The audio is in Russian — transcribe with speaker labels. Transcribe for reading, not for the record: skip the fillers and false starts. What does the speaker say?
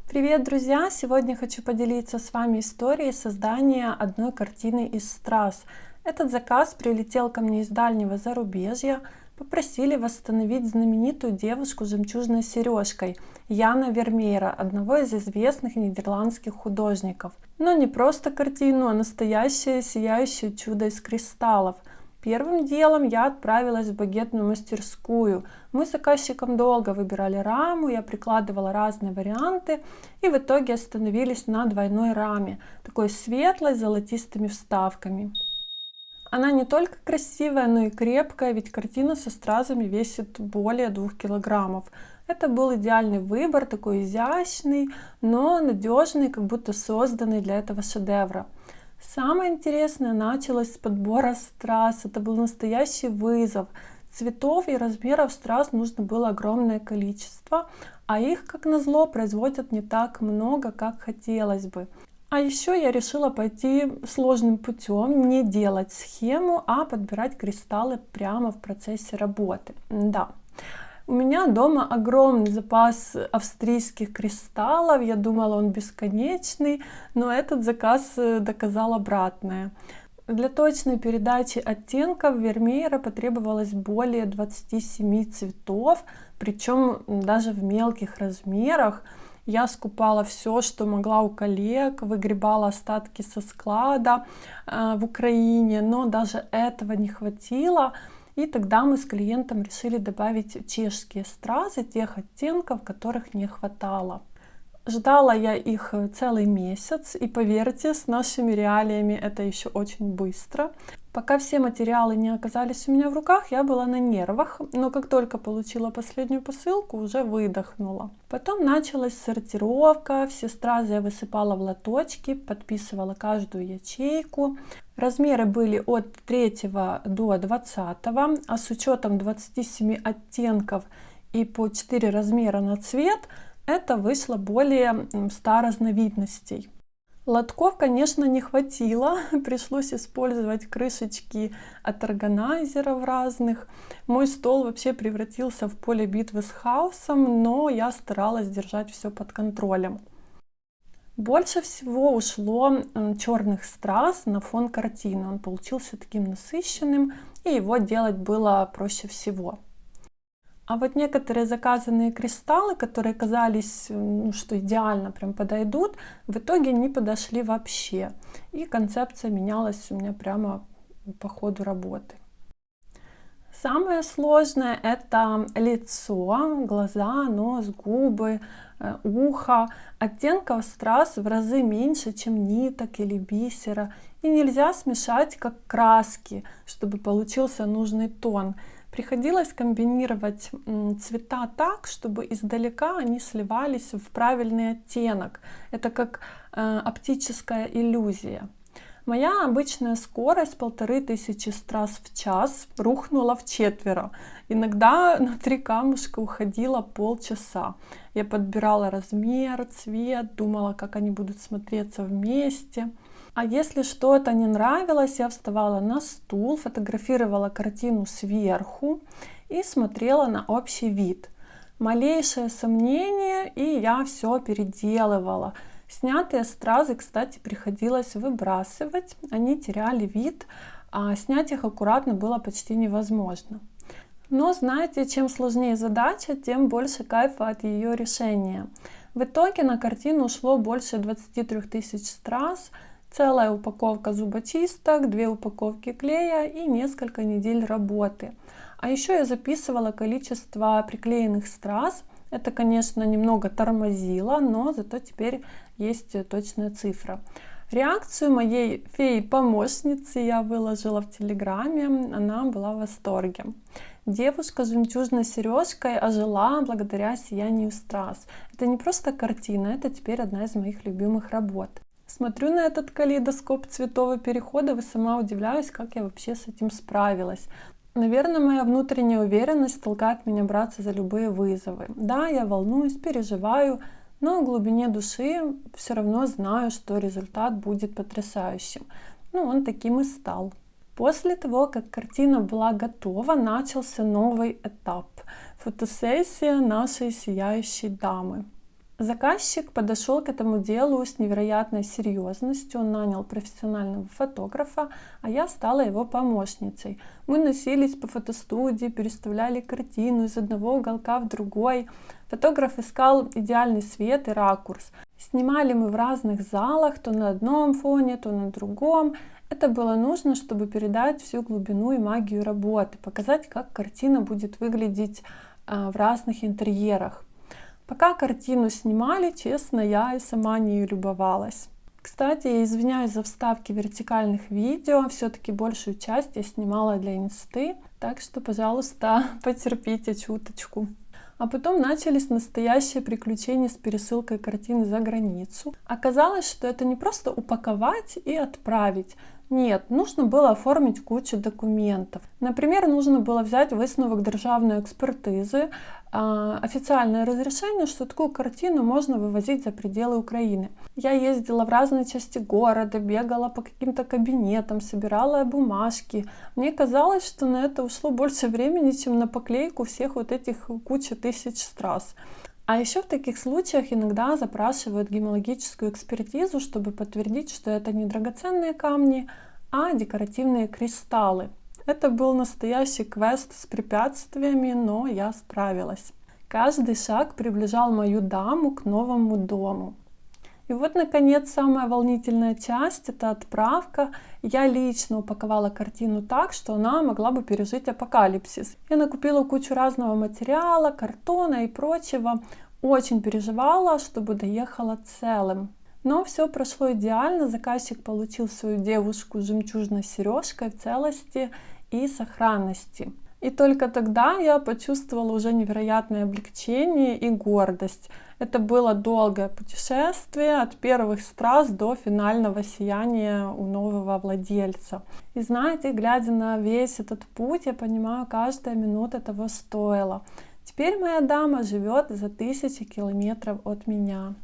Speaker 1: Привет, друзья! Сегодня хочу поделиться с вами историей создания одной картины из страз. Этот заказ прилетел ко мне из дальнего зарубежья. Попросили восстановить знаменитую девушку с жемчужной сережкой Яна Вермеера, одного из известных нидерландских художников. Но не просто картину, а настоящее сияющее чудо из кристаллов. Первым делом я отправилась в багетную мастерскую. Мы с заказчиком долго выбирали раму, я прикладывала разные варианты и в итоге остановились на двойной раме, такой светлой с золотистыми вставками. Она не только красивая, но и крепкая, ведь картина со стразами весит более 2 килограммов. Это был идеальный выбор, такой изящный, но надежный, как будто созданный для этого шедевра. Самое интересное началось с подбора страз. Это был настоящий вызов. Цветов и размеров страз нужно было огромное количество, а их, как назло, производят не так много, как хотелось бы. А еще я решила пойти сложным путем, не делать схему, а подбирать кристаллы прямо в процессе работы. Да. У меня дома огромный запас австрийских кристаллов, я думала, он бесконечный, но этот заказ доказал обратное. Для точной передачи оттенков Вермеера потребовалось более 27 цветов, причем даже в мелких размерах. Я скупала все, что могла у коллег, выгребала остатки со склада в Украине, но даже этого не хватило. И тогда мы с клиентом решили добавить чешские стразы тех оттенков, которых не хватало. Ждала я их целый месяц, и поверьте, с нашими реалиями это еще очень быстро. Пока все материалы не оказались у меня в руках, я была на нервах, но как только получила последнюю посылку, уже выдохнула. Потом началась сортировка, все стразы я высыпала в лоточки, подписывала каждую ячейку. Размеры были от 3 до 20, а с учетом 27 оттенков и по 4 размера на цвет, это вышло более 100 разновидностей. Лотков, конечно, не хватило, пришлось использовать крышечки от органайзеров разных. Мой стол вообще превратился в поле битвы с хаосом, но я старалась держать все под контролем. Больше всего ушло черных страз на фон картины. Он получился таким насыщенным, и его делать было проще всего. А вот некоторые заказанные кристаллы, которые казались, что идеально прям подойдут, в итоге не подошли вообще. И концепция менялась у меня прямо по ходу работы. Самое сложное — это лицо, глаза, нос, губы, ухо. Оттенков страз в разы меньше, чем ниток или бисера. И нельзя смешать как краски, чтобы получился нужный тон. Приходилось комбинировать цвета так, чтобы издалека они сливались в правильный оттенок. Это как оптическая иллюзия. Моя обычная скорость 1500 страз в час рухнула вчетверо. Иногда на 3 камушка уходило полчаса. Я подбирала размер, цвет, думала, как они будут смотреться вместе. А если что-то не нравилось, я вставала на стул, фотографировала картину сверху и смотрела на общий вид. Малейшее сомнение, и я все переделывала. Снятые стразы, кстати, приходилось выбрасывать, они теряли вид, а снять их аккуратно было почти невозможно. Но знаете, чем сложнее задача, тем больше кайфа от ее решения. В итоге на картину ушло больше 23 000 страз, целая упаковка зубочисток, 2 упаковки клея и несколько недель работы. А еще я записывала количество приклеенных страз. Это, конечно, немного тормозило, но зато теперь есть точная цифра. Реакцию моей феи-помощницы я выложила в Телеграме, она была в восторге. Девушка с жемчужной сережкой ожила благодаря сиянию страз. Это не просто картина, это теперь одна из моих любимых работ. Смотрю на этот калейдоскоп цветового перехода и сама удивляюсь, как я вообще с этим справилась. Наверное, моя внутренняя уверенность толкает меня браться за любые вызовы. Да, я волнуюсь, переживаю, но в глубине души все равно знаю, что результат будет потрясающим. Он таким и стал. После того, как картина была готова, начался новый этап — фотосессия нашей сияющей дамы. Заказчик подошел к этому делу с невероятной серьезностью, он нанял профессионального фотографа, а я стала его помощницей. Мы носились по фотостудии, переставляли картину из одного уголка в другой. Фотограф искал идеальный свет и ракурс. Снимали мы в разных залах, то на одном фоне, то на другом. Это было нужно, чтобы передать всю глубину и магию работы, показать, как картина будет выглядеть в разных интерьерах. Пока картину снимали, честно, я и сама не любовалась. Кстати, я извиняюсь за вставки вертикальных видео, все-таки большую часть я снимала для инсты, так что, пожалуйста, потерпите чуточку. А потом начались настоящие приключения с пересылкой картины за границу. Оказалось, что это не просто упаковать и отправить. Нет, нужно было оформить кучу документов. Например, нужно было взять висновок державної экспертизы, официальное разрешение, что такую картину можно вывозить за пределы Украины. Я ездила в разные части города, бегала по каким-то кабинетам, собирала бумажки. Мне казалось, что на это ушло больше времени, чем на поклейку всех вот этих кучи тысяч страз. А еще в таких случаях иногда запрашивают гемологическую экспертизу, чтобы подтвердить, что это не драгоценные камни, а декоративные кристаллы. Это был настоящий квест с препятствиями, но я справилась. Каждый шаг приближал мою даму к новому дому. И вот, наконец, самая волнительная часть — это отправка. Я лично упаковала картину так, что она могла бы пережить апокалипсис. Я накупила кучу разного материала, картона и прочего. Очень переживала, чтобы доехала целым. Но все прошло идеально. Заказчик получил свою девушку с жемчужной сережкой в целости и сохранности. И только тогда я почувствовала уже невероятное облегчение и гордость. Это было долгое путешествие от первых страз до финального сияния у нового владельца. И знаете, глядя на весь этот путь, я понимаю, каждая минута того стоила. Теперь моя дама живет за 1000 километров от меня.